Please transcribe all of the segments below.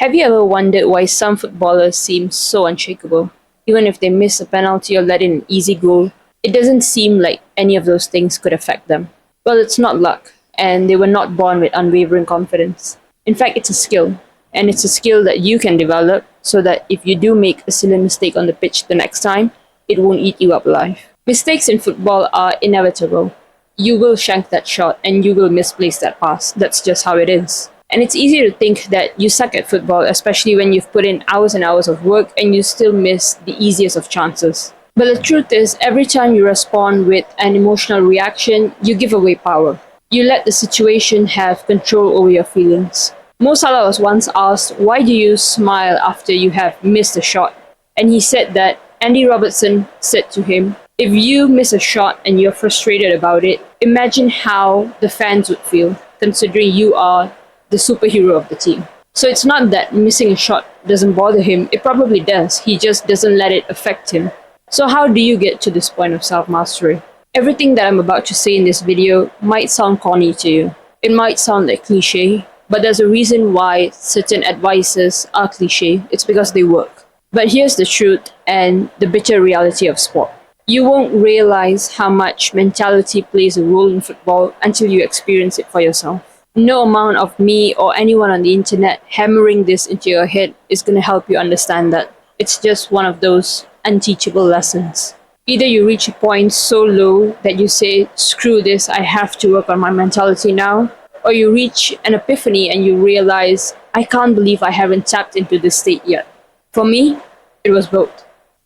Have you ever wondered why some footballers seem so unshakable? Even if they miss a penalty or let in an easy goal, it doesn't seem like any of those things could affect them. Well, it's not luck, and they were not born with unwavering confidence. In fact, it's a skill, and it's a skill that you can develop so that if you do make a silly mistake on the pitch the next time, it won't eat you up alive. Mistakes in football are inevitable. You will shank that shot and you will misplace that pass. That's just how it is. And it's easy to think that you suck at football, especially when you've put in hours and hours of work and you still miss the easiest of chances. But the truth is, every time you respond with an emotional reaction, you give away power. You let the situation have control over your feelings. Mo Salah was once asked, "Why do you smile after you have missed a shot?" And he said that Andy Robertson said to him, "If you miss a shot and you're frustrated about it, imagine how the fans would feel, considering you are the superhero of the team." So it's not that missing a shot doesn't bother him, it probably does. He just doesn't let it affect him. So how do you get to this point of self-mastery? Everything that I'm about to say in this video might sound corny to you. It might sound like cliche, but there's a reason why certain advices are cliche. It's because they work. But here's the truth and the bitter reality of sport. You won't realize how much mentality plays a role in football until you experience it for yourself. No amount of me or anyone on the internet hammering this into your head is going to help you understand that. It's just one of those unteachable lessons. Either you reach a point so low that you say, "Screw this, I have to work on my mentality now," or you reach an epiphany and you realize, "I can't believe I haven't tapped into this state yet." For me, it was both.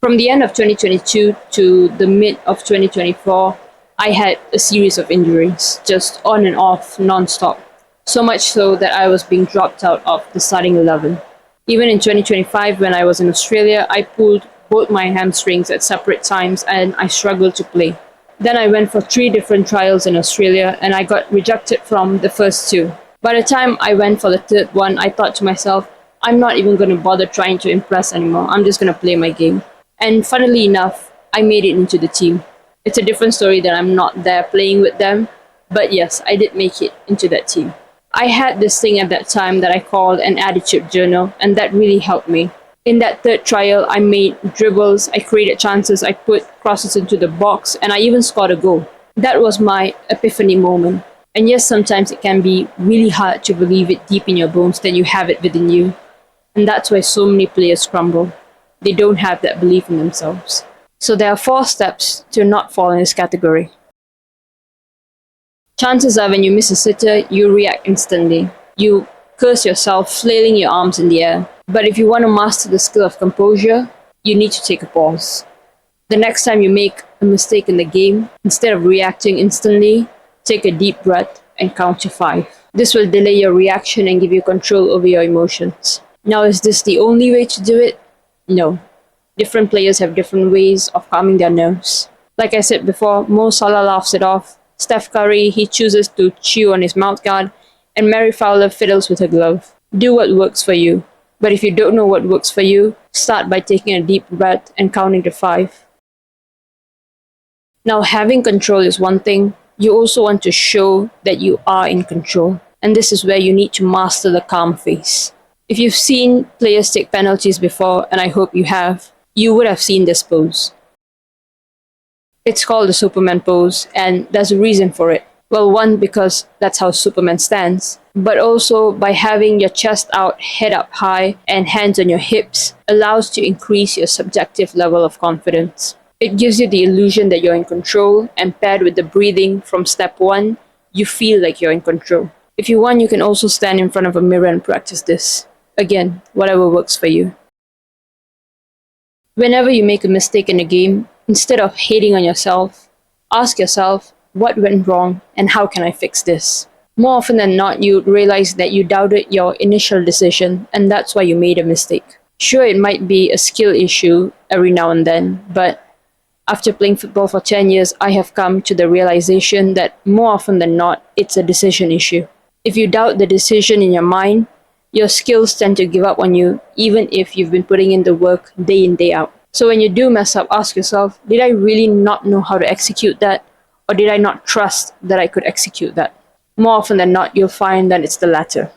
From the end of 2022 to the mid of 2024, I had a series of injuries, just on and off, non-stop. So much so that I was being dropped out of the starting 11. Even in 2025, when I was in Australia, I pulled both my hamstrings at separate times and I struggled to play. Then I went for 3 different trials in Australia and I got rejected from the first 2. By the time I went for the 3rd one, I thought to myself, I'm not even going to bother trying to impress anymore. I'm just going to play my game. And funnily enough, I made it into the team. It's a different story that I'm not there playing with them, but yes, I did make it into that team. I had this thing at that time that I called an attitude journal, and that really helped me. In that 3rd trial, I made dribbles, I created chances, I put crosses into the box, and I even scored a goal. That was my epiphany moment. And yes, sometimes it can be really hard to believe it deep in your bones that you have it within you. And that's why so many players crumble. They don't have that belief in themselves. So there are 4 steps to not fall in this category. Chances are when you miss a sitter, you react instantly. You curse yourself, flailing your arms in the air. But if you want to master the skill of composure, you need to take a pause. The next time you make a mistake in the game, instead of reacting instantly, take a deep breath and count to 5. This will delay your reaction and give you control over your emotions. Now, is this the only way to do it? No. Different players have different ways of calming their nerves. Like I said before, Mo Salah laughs it off. Steph Curry, he chooses to chew on his mouthguard, and Mary Fowler fiddles with her glove. Do what works for you. But if you don't know what works for you, start by taking a deep breath and counting to 5. Now, having control is one thing. You also want to show that you are in control. And this is where you need to master the calm face. If you've seen players take penalties before, and I hope you have, you would have seen this pose. It's called the Superman pose, and there's a reason for it. Well, one, because that's how Superman stands, but also by having your chest out, head up high, and hands on your hips allows to increase your subjective level of confidence. It gives you the illusion that you're in control, and paired with the breathing from step 1, you feel like you're in control. If you want, you can also stand in front of a mirror and practice this. Again, whatever works for you. Whenever you make a mistake in a game, instead of hating on yourself, ask yourself, what went wrong and how can I fix this? More often than not, you realize that you doubted your initial decision and that's why you made a mistake. Sure, it might be a skill issue every now and then, but after playing football for 10 years, I have come to the realization that more often than not, it's a decision issue. If you doubt the decision in your mind, your skills tend to give up on you, even if you've been putting in the work day in, day out. So when you do mess up, ask yourself, did I really not know how to execute that? Or did I not trust that I could execute that? More often than not, you'll find that it's the latter.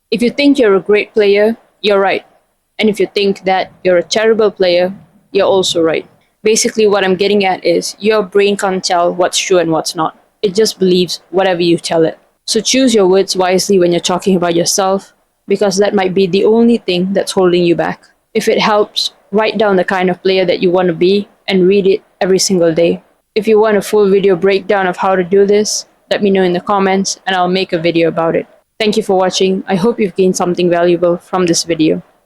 If you think you're a great player, you're right. And if you think that you're a terrible player, you're also right. Basically, what I'm getting at is your brain can't tell what's true and what's not. It just believes whatever you tell it. So choose your words wisely when you're talking about yourself, because that might be the only thing that's holding you back. If it helps, write down the kind of player that you want to be and read it every single day. If you want a full video breakdown of how to do this, let me know in the comments and I'll make a video about it. Thank you for watching. I hope you've gained something valuable from this video.